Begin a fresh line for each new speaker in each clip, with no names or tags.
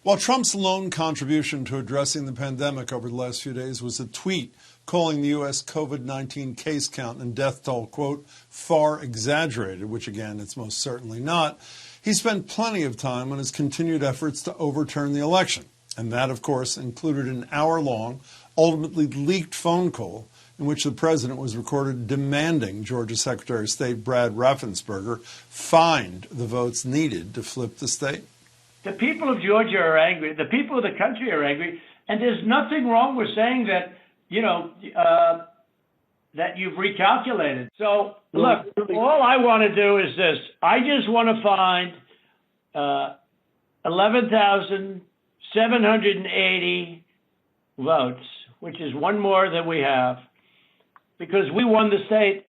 While Trump's lone contribution to addressing the pandemic over the last few days was a tweet calling the U.S. COVID-19 case count and death toll, quote, far exaggerated, which again, it's most certainly not, he spent plenty of time on his continued efforts to overturn the election. And that, of course, included an hour-long, ultimately leaked phone call in which the president was recorded demanding Georgia Secretary of State Brad Raffensperger find the votes needed to flip the state.
The people of Georgia are angry. The people of the country are angry. And there's nothing wrong with saying that, that you've recalculated. So, look, all I want to do is this. I just want to find 11,780 votes, which is one more than we have, because we won the state.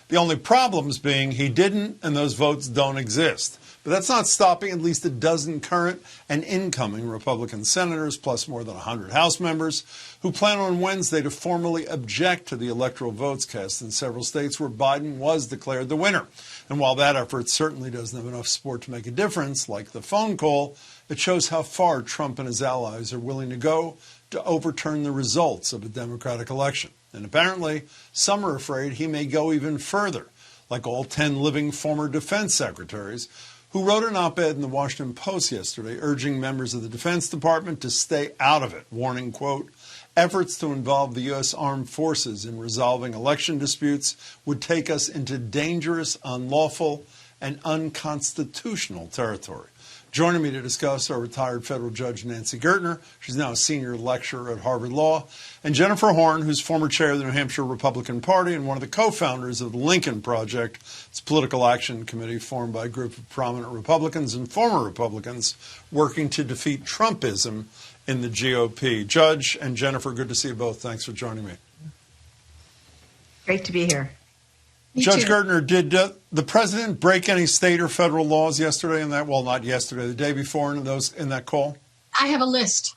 The only problems being he didn't, and those votes don't exist. But that's not stopping at least a dozen current and incoming Republican senators, plus more than 100 House members, who plan on Wednesday to formally object to the electoral votes cast in several states where Biden was declared the winner. And while that effort certainly doesn't have enough support to make a difference, like the phone call, it shows how far Trump and his allies are willing to go to overturn the results of a Democratic election. And apparently, some are afraid he may go even further, like all 10 living former defense secretaries, who wrote an op-ed in the Washington Post yesterday urging members of the Defense Department to stay out of it, warning, quote, efforts to involve the U.S. Armed Forces in resolving election disputes would take us into dangerous, unlawful, and unconstitutional territory. Joining me to discuss are retired federal judge Nancy Gertner. She's now a senior lecturer at Harvard Law. And Jennifer Horn, who's former chair of the New Hampshire Republican Party and one of the co-founders of the Lincoln Project. It's a political action committee formed by a group of prominent Republicans and former Republicans working to defeat Trumpism in the GOP. Judge and Jennifer, good to see you both. Thanks for joining me.
Great to be here.
Judge Gertner, did the president break any state or federal laws yesterday in that? Well, not yesterday, the day before in that call?
I have a list.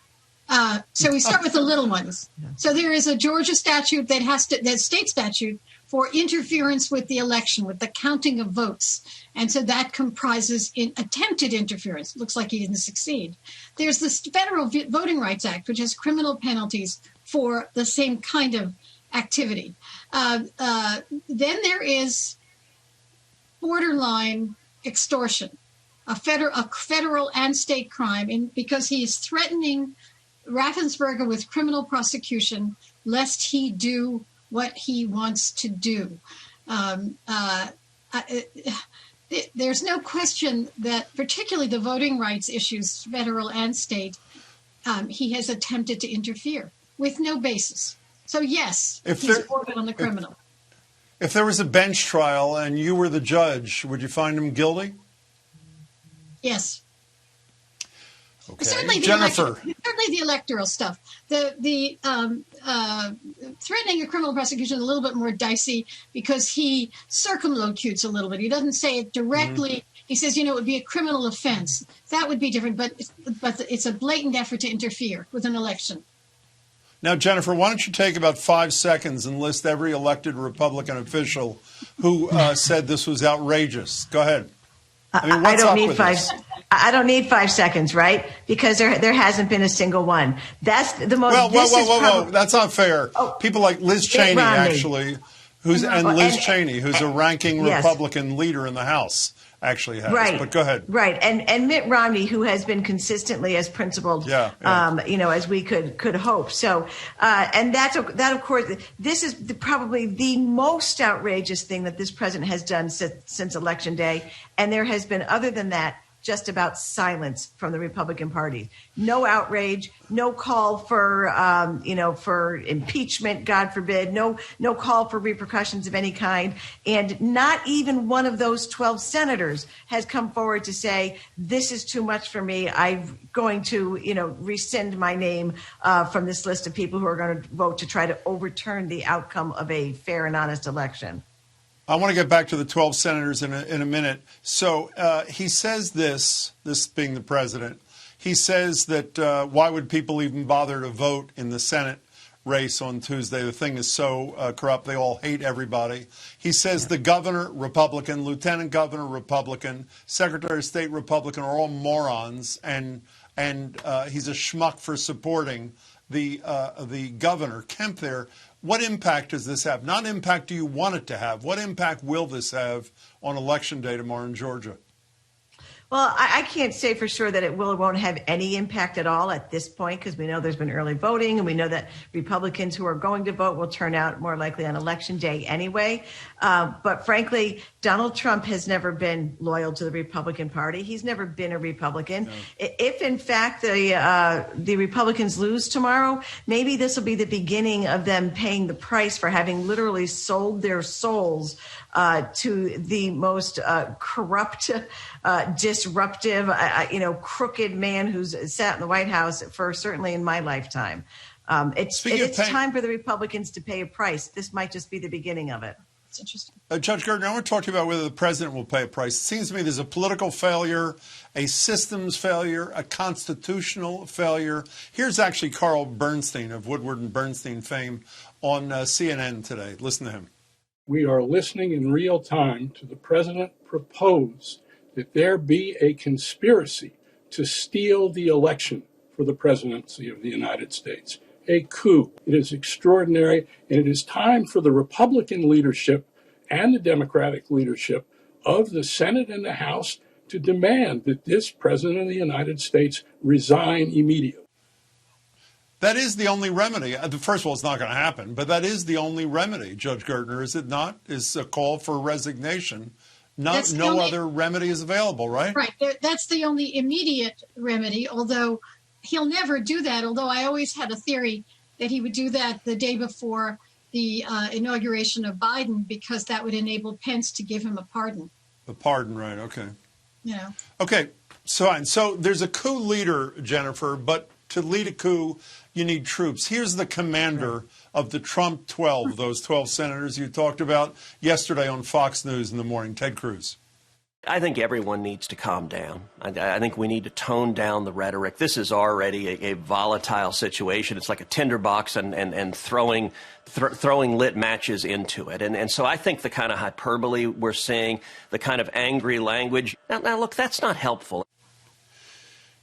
So we start with the little ones. So there is a Georgia statute that state statute for interference with the election, with the counting of votes. And so that comprises attempted interference. Looks like he didn't succeed. There's the Federal Voting Rights Act, which has criminal penalties for the same kind of activity. Then there is borderline extortion, a federal and state crime, because he is threatening Raffensperger with criminal prosecution lest he do what he wants to do. There's no question that particularly the voting rights issues, federal and state, he has attempted to interfere with no basis. So, yes, he's ordered on the criminal.
If there was a bench trial and you were the judge, would you find him guilty?
Yes.
Okay.
Certainly the electoral stuff. The threatening a criminal prosecution is a little bit more dicey because he circumlocutes a little bit. He doesn't say it directly. Mm-hmm. He says, it would be a criminal offense. That would be different, but it's a blatant effort to interfere with an election.
Now, Jennifer, why don't you take about 5 seconds and list every elected Republican official who said this was outrageous. Go ahead.
I don't need 5 seconds, right? Because there hasn't been a single one. That's the most.
Whoa! That's not fair. People like Liz Cheney, actually, who's a ranking Republican leader in the House, actually has. Right. But go ahead.
Right, and Mitt Romney, who has been consistently as principled, as we could hope. So, and that of course, this is probably the most outrageous thing that this president has done since Election Day, and there has been, other than that, just about silence from the Republican Party. No outrage, no call for, for impeachment, God forbid, no call for repercussions of any kind. And not even one of those 12 senators has come forward to say, this is too much for me. I'm going to, rescind my name from this list of people who are going to vote to try to overturn the outcome of a fair and honest election.
I want to get back to the 12 senators in a minute. So he says this being the president, he says that why would people even bother to vote in the Senate race on Tuesday. The thing is so corrupt. They all hate everybody. He says the governor, Republican, lieutenant governor, Republican, secretary of state, Republican, are all morons, and he's a schmuck for supporting the governor, Kemp there. What impact does this have? Not impact do you want it to have. What impact will this have on Election Day tomorrow in Georgia?
Well, I can't say for sure that it will or won't have any impact at all at this point, because we know there's been early voting, and we know that Republicans who are going to vote will turn out more likely on Election Day anyway. But frankly, Donald Trump has never been loyal to the Republican Party. He's never been a Republican. No. If, in fact, the Republicans lose tomorrow, maybe this will be the beginning of them paying the price for having literally sold their souls to the most corrupt, disruptive, crooked man who's sat in the White House for certainly in my lifetime. It's time for the Republicans to pay a price. This might just be the beginning of it. It's interesting.
Judge Gertner, I want to talk to you about whether the president will pay a price. It seems to me there's a political failure, a systems failure, a constitutional failure. Here's actually Carl Bernstein of Woodward and Bernstein fame on CNN today. Listen to him.
We are listening in real time to the president propose that there be a conspiracy to steal the election for the presidency of the United States. A coup. It is extraordinary, and it is time for the Republican leadership and the Democratic leadership of the Senate and the House to demand that this president of the United States resign immediately.
That is the only remedy. First of all, it's not going to happen, but that is the only remedy, Judge Gertner, is it not? Is a call for resignation. No other remedy is available, right?
Right. That's the only immediate remedy, although he'll never do that, although I always had a theory that he would do that the day before the inauguration of Biden, because that would enable Pence to give him a pardon.
A pardon, right, okay.
Yeah.
Okay, so there's a coup leader, Jennifer, but to lead a coup, you need troops. Here's the commander of the Trump 12, those 12 senators you talked about yesterday on Fox News in the morning, Ted Cruz.
I think everyone needs to calm down. I think we need to tone down the rhetoric. This is already a volatile situation. It's like a tinderbox and throwing lit matches into it. And so I think the kind of hyperbole we're seeing, the kind of angry language, now look, that's not helpful.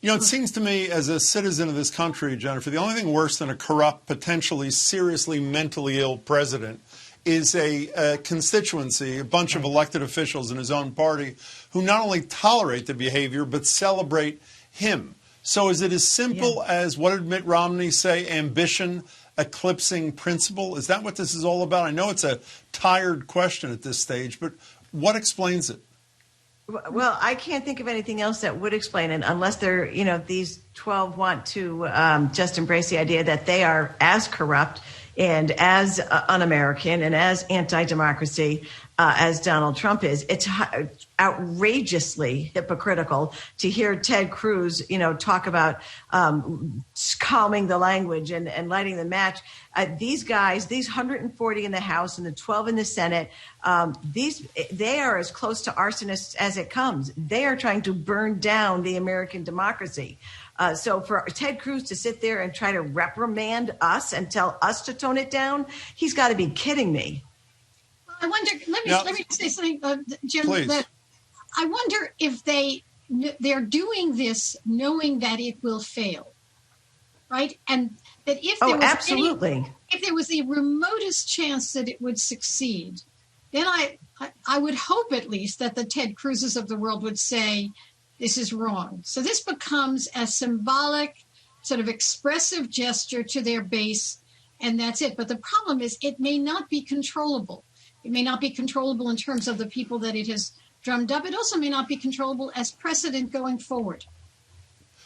You know, it seems to me as a citizen of this country, Jennifer, the only thing worse than a corrupt, potentially seriously mentally ill president is a constituency, a bunch of elected officials in his own party who not only tolerate the behavior but celebrate him. So is it as simple as, what did Mitt Romney say, ambition eclipsing principle? Is that what this is all about? I know it's a tired question at this stage, but what explains it?
Well, I can't think of anything else that would explain it, unless they're, these 12 want to just embrace the idea that they are as corrupt and as un-American and as anti-democracy as Donald Trump is. It's outrageously hypocritical to hear Ted Cruz, talk about calming the language and lighting the match. These guys, these 140 in the House and the 12 in the Senate, they are as close to arsonists as it comes. They are trying to burn down the American democracy. So for Ted Cruz to sit there and try to reprimand us and tell us to tone it down, he's got to be kidding me.
I wonder. Let me say something, Jim.
Please.
That I wonder if they're doing this knowing that it will fail, right? And that if there was if there was the remotest chance that it would succeed, then I would hope at least that the Ted Cruzes of the world would say, this is wrong. So this becomes a symbolic, sort of expressive gesture to their base, and that's it. But the problem is it may not be controllable. It may not be controllable in terms of the people that it has drummed up. It also may not be controllable as precedent going forward.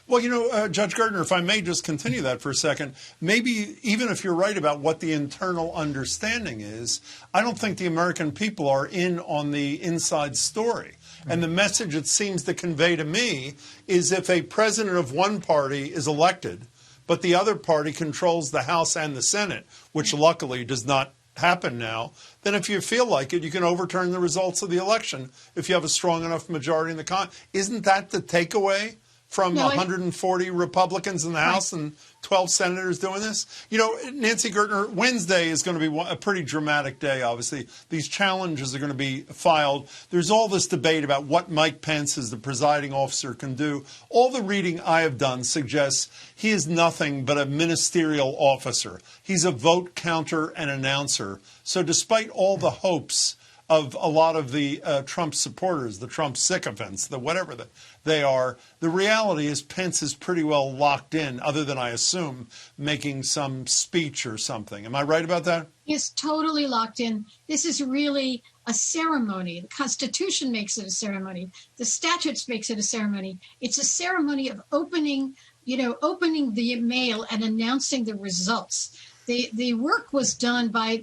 Well, Judge Gertner, if I may just continue that for a second, maybe even if you're right about what the internal understanding is, I don't think the American people are in on the inside story. And the message it seems to convey to me is if a president of one party is elected, but the other party controls the House and the Senate, which luckily does not happen now, then if you feel like it, you can overturn the results of the election if you have a strong enough majority in the Congress. Isn't that the takeaway from 140 Republicans in the House and 12 senators doing this? You know, Nancy Gertner, Wednesday is going to be a pretty dramatic day, obviously. These challenges are going to be filed. There's all this debate about what Mike Pence, as the presiding officer, can do. All the reading I have done suggests he is nothing but a ministerial officer. He's a vote counter and announcer. So despite all the hopes of a lot of the Trump supporters, the Trump sycophants, the whatever they are, the reality is Pence is pretty well locked in, other than, I assume, making some speech or something. Am I right about that?
He's totally locked in. This is really a ceremony. The Constitution makes it a ceremony. The statutes makes it a ceremony. It's a ceremony of opening the mail and announcing the results. The work was done by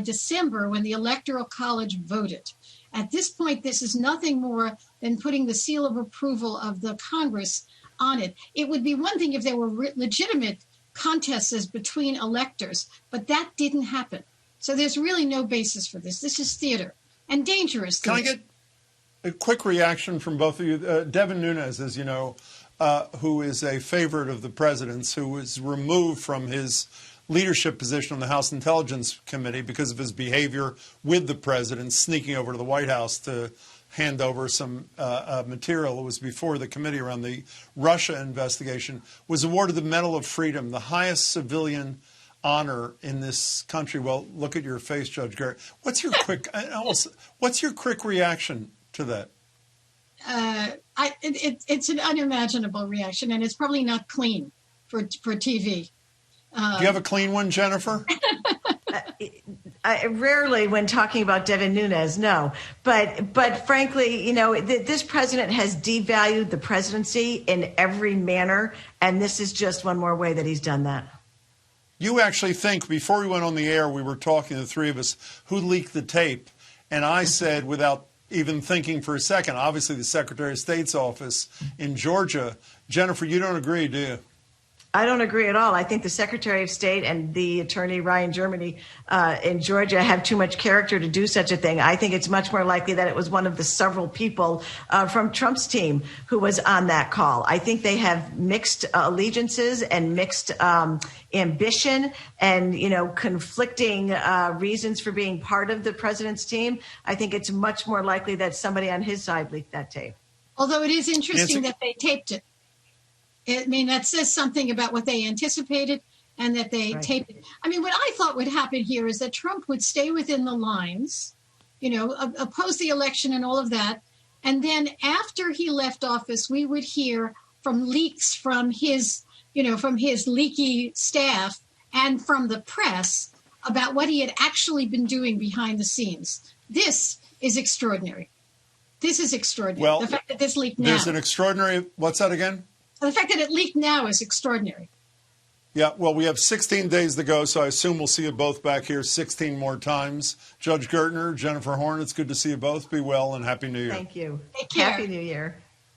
December when the Electoral College voted. At this point, this is nothing more than putting the seal of approval of the Congress on it. It would be one thing if there were legitimate contests between electors, but that didn't happen. So there's really no basis for this. This is theater, and dangerous theater.
Can I get a quick reaction from both of you? Devin Nunes, as you know, who is a favorite of the president's, who was removed from his leadership position on the House Intelligence Committee because of his behavior with the president, sneaking over to the White House to hand over some material. It was before the committee around the Russia investigation, was awarded the Medal of Freedom, the highest civilian honor in this country. Well, look at your face, Judge Garrett. What's your quick reaction to that?
It's an unimaginable reaction, and it's probably not clean for TV.
Do you have a clean one, Jennifer?
I rarely, when talking about Devin Nunes, no. But frankly, you know, this president has devalued the presidency in every manner, and this is just one more way that he's done that.
You actually think, before we went on the air, we were talking, the three of us, who leaked the tape, and I said, without even thinking for a second, obviously the Secretary of State's office in Georgia. Jennifer, you don't agree, do you?
I don't agree at all. I think the Secretary of State and the attorney, Ryan Germany, in Georgia have too much character to do such a thing. I think it's much more likely that it was one of the several people from Trump's team who was on that call. I think they have mixed allegiances and mixed ambition and, you know, conflicting reasons for being part of the president's team. I think it's much more likely that somebody on his side leaked that tape.
Although it is interesting that they taped it. I mean, that says something about what they anticipated and that they taped it. I mean, what I thought would happen here is that Trump would stay within the lines, you know, oppose the election and all of that. And then after he left office, we would hear from leaks from his, you know, from his leaky staff and from the press about what he had actually been doing behind the scenes. This is extraordinary. This is extraordinary.
Well,
the fact that this leaked now.
There's an extraordinary, what's that again?
The fact that it leaked now is extraordinary.
Yeah, well, we have 16 days to go, so I assume we'll see you both back here 16 more times. Judge Gertner, Jennifer Horn, it's good to see you both. Be well and Happy New Year.
Thank you.
Take care.
Happy New Year.